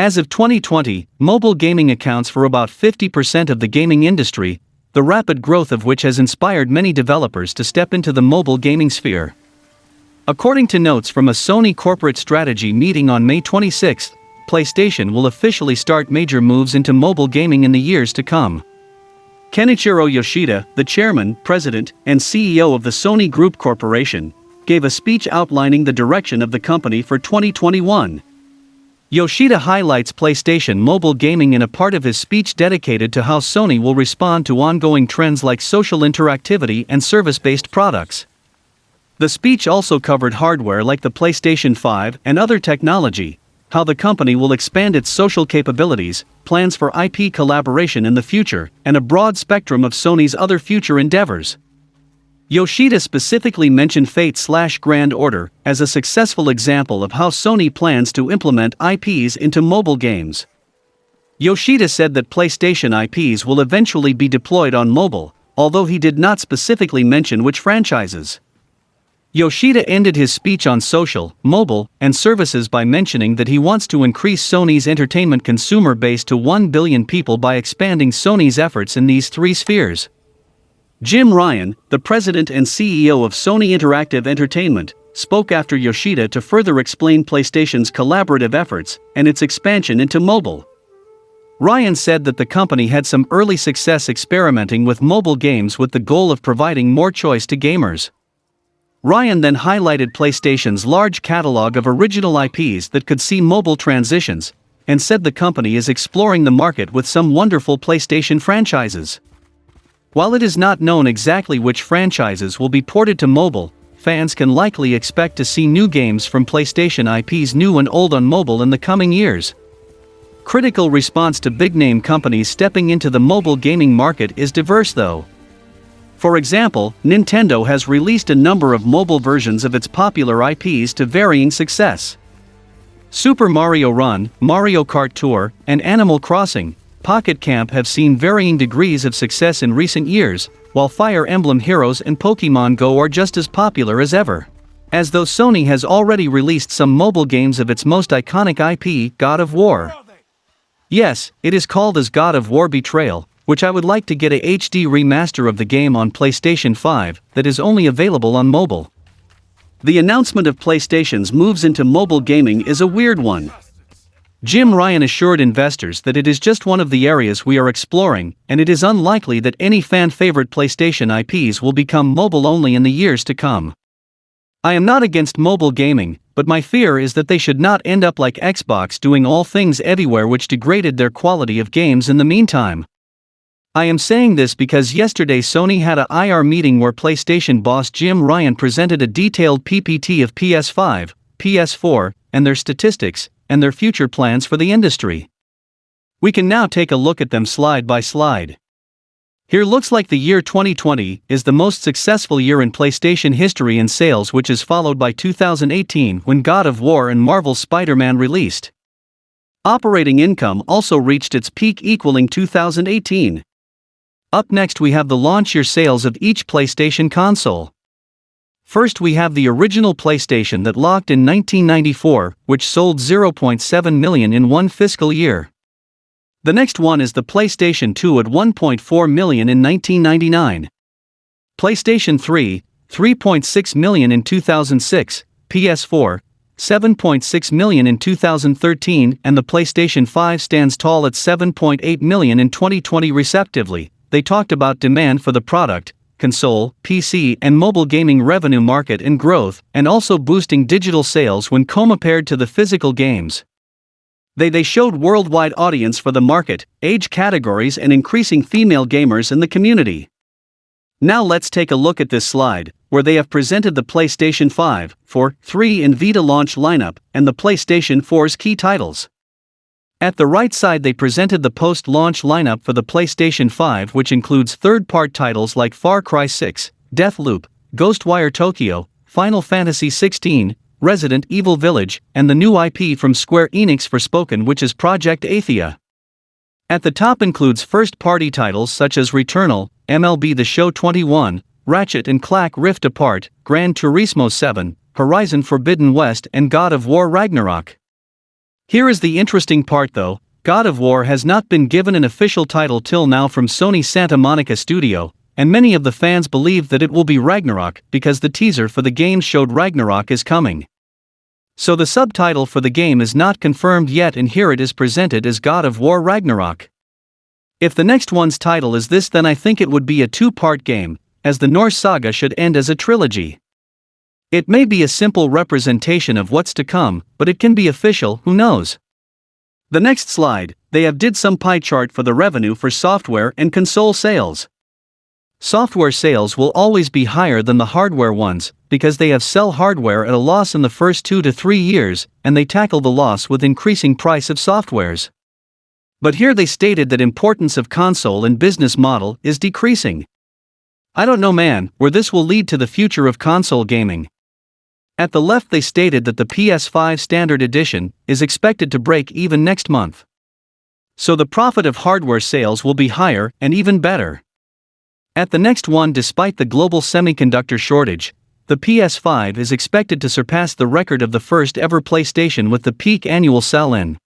As of 2020, mobile gaming accounts for about 50% of the gaming industry, the rapid growth of which has inspired many developers to step into the mobile gaming sphere. According to notes from a Sony corporate strategy meeting on May 26, PlayStation will officially start major moves into mobile gaming in the years to come. Kenichiro Yoshida, the chairman, president, and CEO of the Sony Group Corporation, gave a speech outlining the direction of the company for 2021. Yoshida highlights PlayStation mobile gaming in a part of his speech dedicated to how Sony will respond to ongoing trends like social interactivity and service-based products. The speech also covered hardware like the PlayStation 5 and other technology, how the company will expand its social capabilities, plans for IP collaboration in the future, and a broad spectrum of Sony's other future endeavors. Yoshida specifically mentioned Fate/Grand Order as a successful example of how Sony plans to implement IPs into mobile games. Yoshida said that PlayStation IPs will eventually be deployed on mobile, although he did not specifically mention which franchises. Yoshida ended his speech on social, mobile, and services by mentioning that he wants to increase Sony's entertainment consumer base to 1 billion people by expanding Sony's efforts in these three spheres. Jim Ryan, the president and CEO of Sony Interactive Entertainment, spoke after Yoshida to further explain PlayStation's collaborative efforts and its expansion into mobile. Ryan said that the company had some early success experimenting with mobile games with the goal of providing more choice to gamers. Ryan then highlighted PlayStation's large catalog of original IPs that could see mobile transitions, and said the company is exploring the market with some wonderful PlayStation franchises. While it is not known exactly which franchises will be ported to mobile, fans can likely expect to see new games from PlayStation IPs new and old on mobile in the coming years. Critical response to big-name companies stepping into the mobile gaming market is diverse though. For example, Nintendo has released a number of mobile versions of its popular IPs to varying success. Super Mario Run, Mario Kart Tour, and Animal Crossing Pocket Camp have seen varying degrees of success in recent years, while Fire Emblem Heroes and Pokémon Go are just as popular as ever. As though Sony has already released some mobile games of its most iconic IP, God of War. Yes, it is called as God of War Betrayal, which I would like to get a HD remaster of the game on PlayStation 5 that is only available on mobile. The announcement of PlayStation's moves into mobile gaming is a weird one. Jim Ryan assured investors that it is just one of the areas we are exploring, and it is unlikely that any fan-favorite PlayStation IPs will become mobile-only in the years to come. I am not against mobile gaming, but my fear is that they should not end up like Xbox doing all things everywhere, which degraded their quality of games in the meantime. I am saying this because yesterday Sony had a IR meeting where PlayStation boss Jim Ryan presented a detailed PPT of PS5, PS4, and their statistics, and their future plans for the industry. We can now take a look at them slide by slide. Here looks like the year 2020 is the most successful year in PlayStation history in sales, which is followed by 2018 when God of War and Marvel's Spider-Man released. Operating income also reached its peak, equaling 2018. Up next we have the launch year sales of each PlayStation console. First we have the original PlayStation that launched in 1994, which sold 0.7 million in one fiscal year. The next one is the PlayStation 2 at 1.4 million in 1999. PlayStation 3, 3.6 million in 2006, PS4, 7.6 million in 2013, and the PlayStation 5 stands tall at 7.8 million in 2020 respectively. They talked about demand for the product, console, PC, and mobile gaming revenue market and growth, and also boosting digital sales when compared to the physical games. They showed worldwide audience for the market, age categories, and increasing female gamers in the community. Now let's take a look at this slide, where they have presented the PlayStation 5, 4, 3 and Vita launch lineup, and the PlayStation 4's key titles. At the right side they presented the post-launch lineup for the PlayStation 5, which includes third-party titles like Far Cry 6, Deathloop, Ghostwire Tokyo, Final Fantasy XVI, Resident Evil Village, and the new IP from Square Enix Forspoken, which is Project Athia. At the top includes first-party titles such as Returnal, MLB The Show 21, Ratchet & Clank Rift Apart, Gran Turismo 7, Horizon Forbidden West, and God of War Ragnarok. Here is the interesting part though. God of War has not been given an official title till now from Sony's Santa Monica studio, and many of the fans believe that it will be Ragnarok because the teaser for the game showed Ragnarok is coming. So the subtitle for the game is not confirmed yet, and here it is presented as God of War Ragnarok. If the next one's title is this, then I think it would be a two-part game, as the Norse saga should end as a trilogy. It may be a simple representation of what's to come, but it can be official, who knows? The next slide, they have did some pie chart for the revenue for software and console sales. Software sales will always be higher than the hardware ones, because they have sell hardware at a loss in the first 2 to 3 years, and they tackle the loss with increasing price of softwares. But here they stated that importance of console and business model is decreasing. I don't know man, where this will lead to the future of console gaming. At the left they stated that the PS5 Standard Edition is expected to break even next month. So the profit of hardware sales will be higher and even better. At the next one, despite the global semiconductor shortage, the PS5 is expected to surpass the record of the first ever PlayStation with the peak annual sell-in.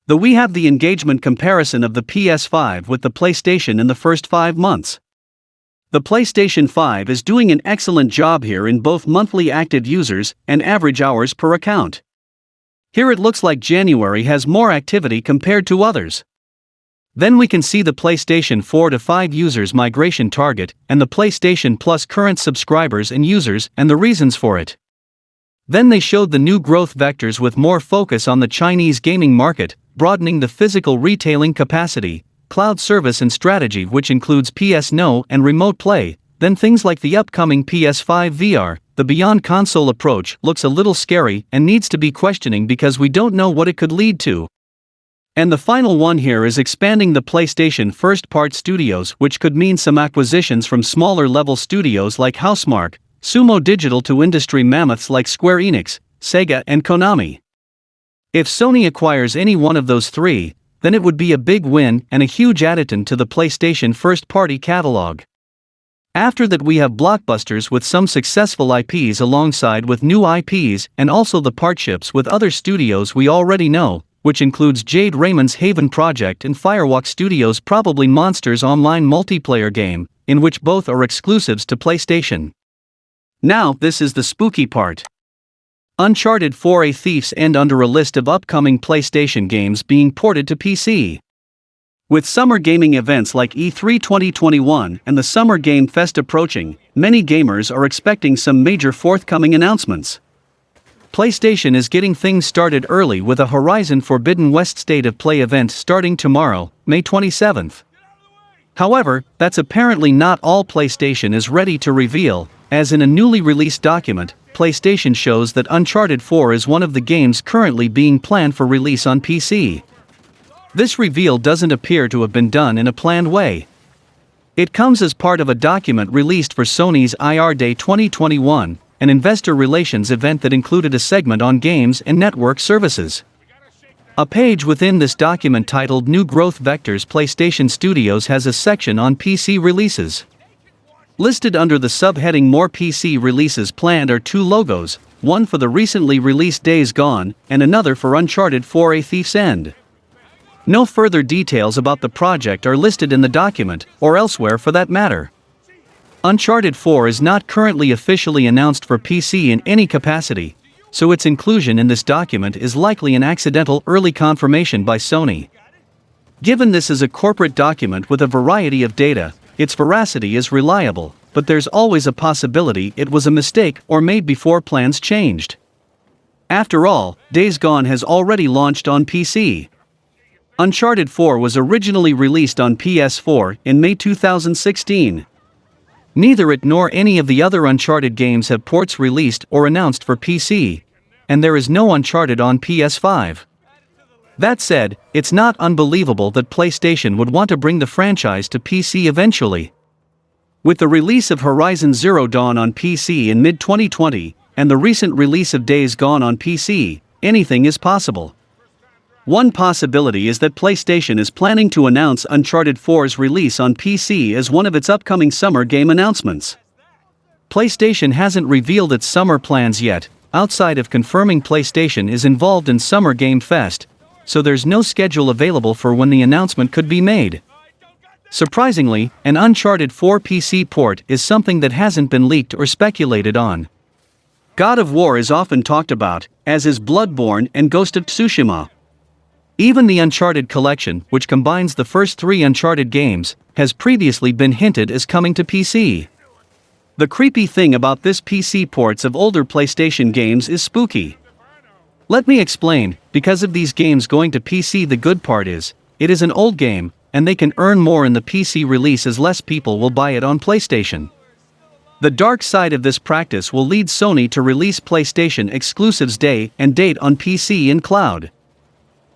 Though we have the engagement comparison of the PS5 with the PlayStation in the first 5 months. The PlayStation 5 is doing an excellent job here in both monthly active users and average hours per account. Here it looks like January has more activity compared to others. Then we can see the PlayStation 4 to 5 users migration target and the PlayStation Plus current subscribers and users and the reasons for it. Then they showed the new growth vectors with more focus on the Chinese gaming market, broadening the physical retailing capacity, cloud service and strategy, which includes PS No and remote play. Then things like the upcoming PS5 VR. The beyond console approach looks a little scary and needs to be questioning because we don't know what it could lead to. And the final one here is expanding the PlayStation first-part studios, which could mean some acquisitions from smaller level studios like Housemarque, Sumo Digital to industry mammoths like Square Enix, Sega and Konami. If Sony acquires any one of those three, then it would be a big win and a huge addition to the PlayStation first-party catalog. After that we have blockbusters with some successful IPs alongside with new IPs and also the partnerships with other studios we already know, which includes Jade Raymond's Haven project and Firewalk Studios' probably Monsters Online multiplayer game, in which both are exclusives to PlayStation. Now this is the spooky part. Uncharted 4: A Thief's End under a list of upcoming PlayStation games being ported to PC. With summer gaming events like E3 2021 and the Summer Game Fest approaching, many gamers are expecting some major forthcoming announcements. PlayStation is getting things started early with a Horizon Forbidden West State of Play event starting tomorrow, May 27th. However, that's apparently not all PlayStation is ready to reveal, as in a newly released document, PlayStation shows that Uncharted 4 is one of the games currently being planned for release on PC. This reveal doesn't appear to have been done in a planned way. It comes as part of a document released for Sony's IR Day 2021, an investor relations event that included a segment on games and network services. A page within this document titled New Growth Vectors PlayStation Studios has a section on PC releases. Listed under the subheading More PC Releases Planned are 2 logos, one for the recently released Days Gone and another for Uncharted 4: A Thief's End. No further details about the project are listed in the document, or elsewhere for that matter. Uncharted 4 is not currently officially announced for PC in any capacity, so its inclusion in this document is likely an accidental early confirmation by Sony. Given this is a corporate document with a variety of data, its veracity is reliable, but there's always a possibility it was a mistake or made before plans changed. After all, Days Gone has already launched on PC. Uncharted 4 was originally released on PS4 in May 2016. Neither it nor any of the other Uncharted games have ports released or announced for PC, and there is no Uncharted on PS5. That said, it's not unbelievable that PlayStation would want to bring the franchise to PC eventually. With the release of Horizon Zero Dawn on PC in mid-2020, and the recent release of Days Gone on PC, anything is possible. One possibility is that PlayStation is planning to announce Uncharted 4's release on PC as one of its upcoming summer game announcements. PlayStation hasn't revealed its summer plans yet, outside of confirming PlayStation is involved in Summer Game Fest, so there's no schedule available for when the announcement could be made. Surprisingly, an Uncharted 4 PC port is something that hasn't been leaked or speculated on. God of War is often talked about, as is Bloodborne and Ghost of Tsushima. Even the Uncharted collection, which combines the first 3 Uncharted games, has previously been hinted as coming to PC. The creepy thing about this PC ports of older PlayStation games is spooky. Let me explain. Because of these games going to PC, the good part is, it is an old game, and they can earn more in the PC release as less people will buy it on PlayStation. The dark side of this practice will lead Sony to release PlayStation exclusives day and date on PC and cloud.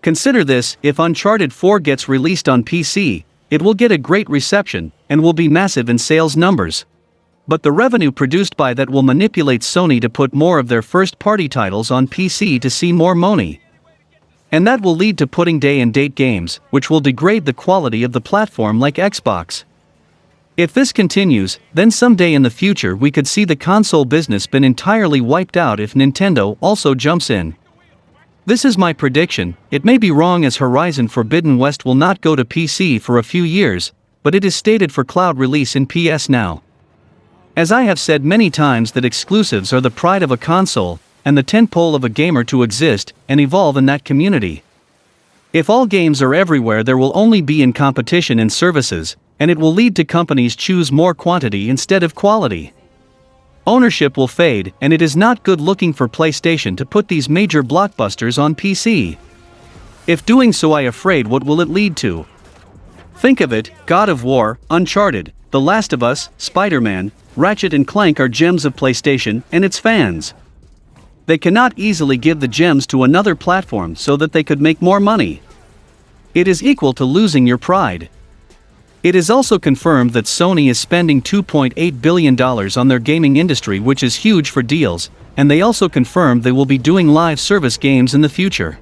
Consider this: if Uncharted 4 gets released on PC, it will get a great reception, and will be massive in sales numbers. But the revenue produced by that will manipulate Sony to put more of their first-party titles on PC to see more money. And that will lead to putting day-and-date games, which will degrade the quality of the platform like Xbox. If this continues, then someday in the future we could see the console business been entirely wiped out if Nintendo also jumps in. This is my prediction. It may be wrong, as Horizon Forbidden West will not go to PC for a few years, but it is stated for cloud release in PS Now. As I have said many times that exclusives are the pride of a console, and the tentpole of a gamer to exist and evolve in that community. If all games are everywhere, there will only be in competition in services, and it will lead to companies choose more quantity instead of quality. Ownership will fade, and it is not good looking for PlayStation to put these major blockbusters on PC. If doing so, I afraid what will it lead to? Think of it: God of War, Uncharted, The Last of Us, Spider-Man, Ratchet and Clank are gems of PlayStation and its fans. They cannot easily give the gems to another platform so that they could make more money. It is equal to losing your pride. It is also confirmed that Sony is spending $2.8 billion on their gaming industry, which is huge for deals, and they also confirmed they will be doing live service games in the future.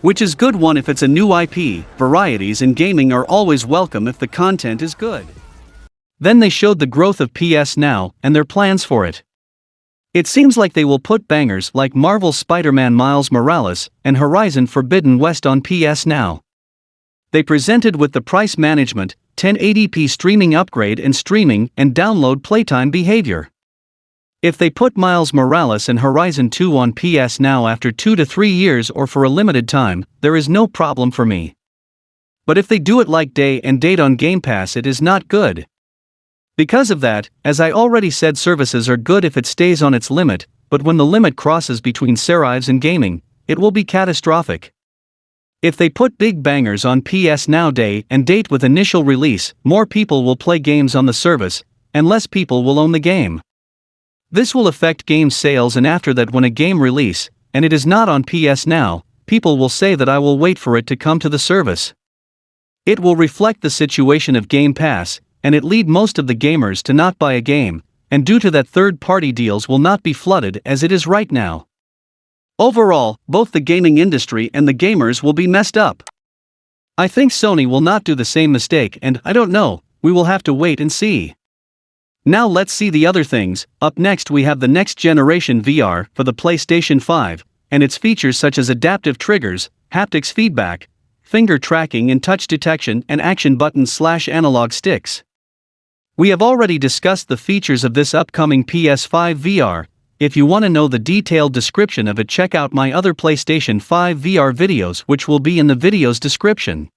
Which is good one if it's a new IP. Varieties in gaming are always welcome if the content is good. Then they showed the growth of PS Now and their plans for it. It seems like they will put bangers like Marvel's Spider-Man Miles Morales and Horizon Forbidden West on PS Now. They presented with the price management, 1080p streaming upgrade and streaming and download playtime behavior. If they put Miles Morales and Horizon 2 on PS Now after 2 to 3 years or for a limited time, there is no problem for me. But if they do it like day and date on Game Pass, it is not good. Because of that, as I already said, services are good if it stays on its limit, but when the limit crosses between servers and gaming, it will be catastrophic. If they put big bangers on PS Now day and date with initial release, more people will play games on the service, and less people will own the game. This will affect game sales, and after that, when a game release, and it is not on PS Now, people will say that I will wait for it to come to the service. It will reflect the situation of Game Pass, and it lead most of the gamers to not buy a game, and due to that, third-party deals will not be flooded as it is right now. Overall, both the gaming industry and the gamers will be messed up. I think Sony will not do the same mistake, and I don't know, we will have to wait and see. Now let's see the other things. Up next we have the next generation VR for the PlayStation 5, and its features such as adaptive triggers, haptics feedback, finger tracking and touch detection, and action buttons/analog sticks. We have already discussed the features of this upcoming PS5 VR. If you want to know the detailed description of it, check out my other PlayStation 5 VR videos, which will be in the video's description.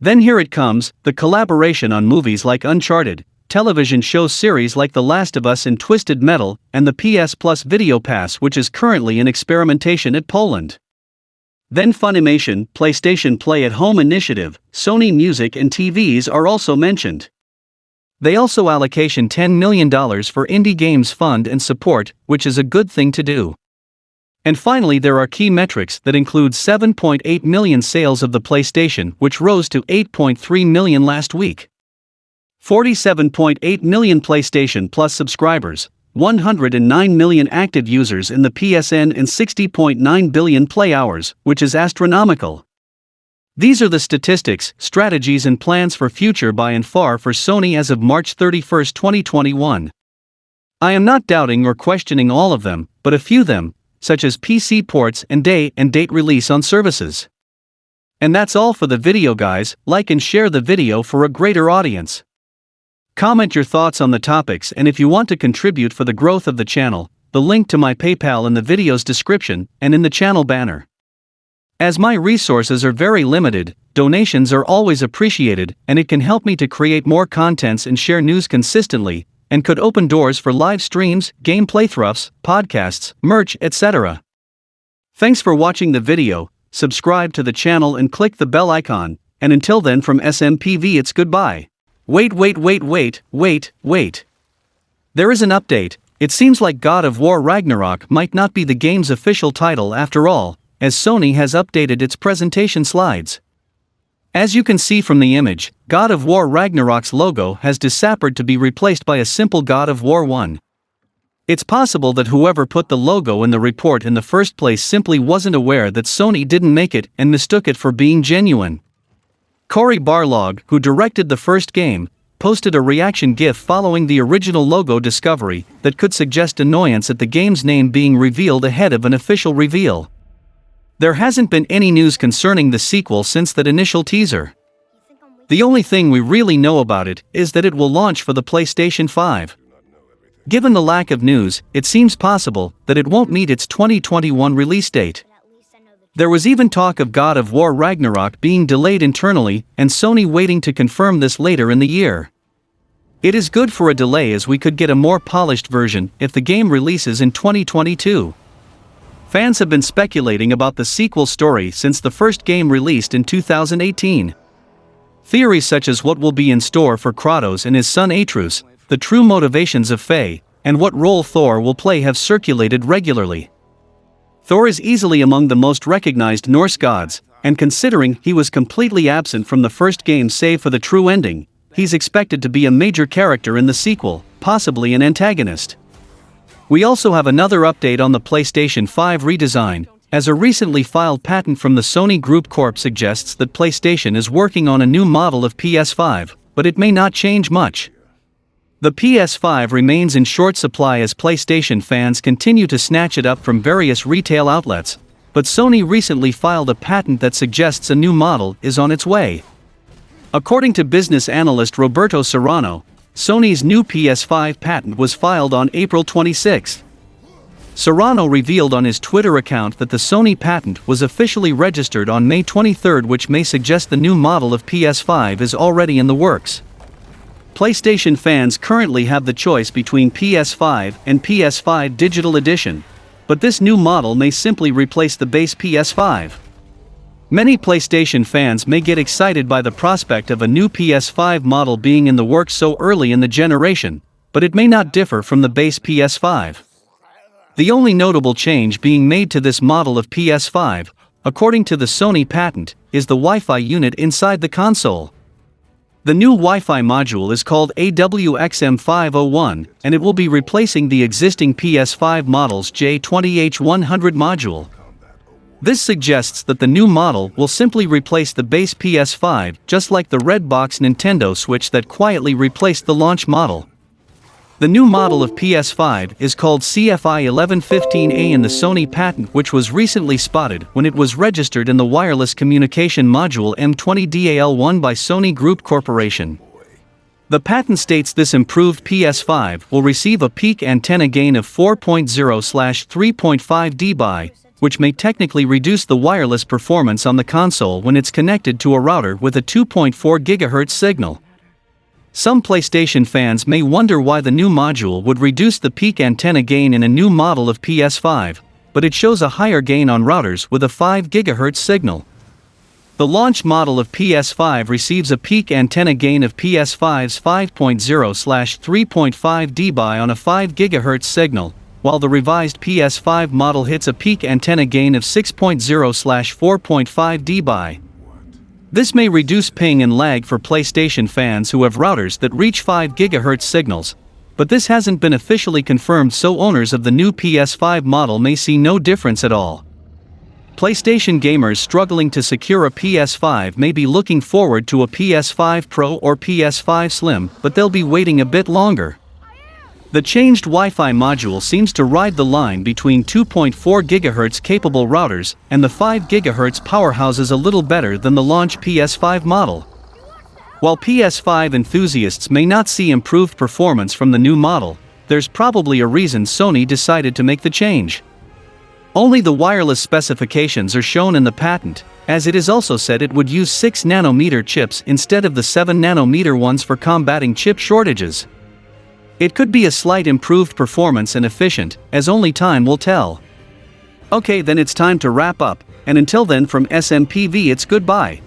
Then here it comes, the collaboration on movies like Uncharted, television show series like The Last of Us and Twisted Metal, and the PS Plus Video Pass, which is currently in experimentation at Poland. Then Funimation, PlayStation Play at Home initiative, Sony Music and TVs are also mentioned. They also allocation $10 million for indie games fund and support, which is a good thing to do. And finally, there are key metrics that include 7.8 million sales of the PlayStation, which rose to 8.3 million last week. 47.8 million PlayStation Plus subscribers, 109 million active users in the PSN, and 60.9 billion play hours, which is astronomical. These are the statistics, strategies and plans for future by and far for Sony as of March 31, 2021. I am not doubting or questioning all of them, but a few them, such as PC ports and day-and-date release on services. And that's all for the video, guys. Like and share the video for a greater audience. Comment your thoughts on the topics, and if you want to contribute for the growth of the channel, the link to my PayPal in the video's description and in the channel banner. As my resources are very limited, donations are always appreciated, and it can help me to create more contents and share news consistently, and could open doors for live streams, game playthroughs, podcasts, merch, etc. Thanks for watching the video. Subscribe to the channel and click the bell icon, and until then, from SMPV, it's goodbye. Wait. There is an update. It seems like God of War Ragnarok might not be the game's official title after all, as Sony has updated its presentation slides. As you can see from the image, God of War Ragnarok's logo has disappeared to be replaced by a simple God of War 1. It's possible that whoever put the logo in the report in the first place simply wasn't aware that Sony didn't make it and mistook it for being genuine. Cory Barlog, who directed the first game, posted a reaction GIF following the original logo discovery that could suggest annoyance at the game's name being revealed ahead of an official reveal. There hasn't been any news concerning the sequel since that initial teaser. The only thing we really know about it is that it will launch for the PlayStation 5. Given the lack of news, it seems possible that it won't meet its 2021 release date. There was even talk of God of War Ragnarok being delayed internally and Sony waiting to confirm this later in the year. It is good for a delay, as we could get a more polished version if the game releases in 2022. Fans have been speculating about the sequel story since the first game released in 2018. Theories such as what will be in store for Kratos and his son Atreus, the true motivations of Faye, and what role Thor will play have circulated regularly. Thor is easily among the most recognized Norse gods, and considering he was completely absent from the first game save for the true ending, he's expected to be a major character in the sequel, possibly an antagonist. We also have another update on the PlayStation 5 redesign, as a recently filed patent from the Sony Group Corp suggests that PlayStation is working on a new model of PS5, but it may not change much. The PS5 remains in short supply as PlayStation fans continue to snatch it up from various retail outlets, but Sony recently filed a patent that suggests a new model is on its way. According to business analyst Roberto Serrano, Sony's new PS5 patent was filed on April 26. Serrano revealed on his Twitter account that the Sony patent was officially registered on May 23, which may suggest the new model of PS5 is already in the works. PlayStation fans currently have the choice between PS5 and PS5 Digital Edition, but this new model may simply replace the base PS5. Many PlayStation fans may get excited by the prospect of a new PS5 model being in the works so early in the generation, but it may not differ from the base PS5. The only notable change being made to this model of PS5, according to the Sony patent, is the Wi-Fi unit inside the console. The new Wi-Fi module is called AWXM501, and it will be replacing the existing PS5 model's J20H100 module. This suggests that the new model will simply replace the base PS5, just like the red box Nintendo Switch that quietly replaced the launch model. The new model of PS5 is called CFI1115A in the Sony patent, which was recently spotted when it was registered in the wireless communication module M20DAL1 by Sony Group Corporation. The patent states this improved PS5 will receive a peak antenna gain of 4.0/3.5 dBi, which may technically reduce the wireless performance on the console when it's connected to a router with a 2.4 GHz signal. Some PlayStation fans may wonder why the new module would reduce the peak antenna gain in a new model of PS5, but it shows a higher gain on routers with a 5 GHz signal. The launch model of PS5 receives a peak antenna gain of PS5's 5.0/3.5 dBi on a 5 GHz signal, while the revised PS5 model hits a peak antenna gain of 6.0/4.5 dBi. This may reduce ping and lag for PlayStation fans who have routers that reach 5 GHz signals, but this hasn't been officially confirmed, so owners of the new PS5 model may see no difference at all. PlayStation gamers struggling to secure a PS5 may be looking forward to a PS5 Pro or PS5 Slim, but they'll be waiting a bit longer. The changed Wi-Fi module seems to ride the line between 2.4 GHz capable routers and the 5 GHz powerhouses a little better than the launch PS5 model. While PS5 enthusiasts may not see improved performance from the new model, there's probably a reason Sony decided to make the change. Only the wireless specifications are shown in the patent, as it is also said it would use 6nm chips instead of the 7nm ones for combating chip shortages. It could be a slight improved performance and efficient, as only time will tell. Okay, then it's time to wrap up, and until then from SMPV it's goodbye.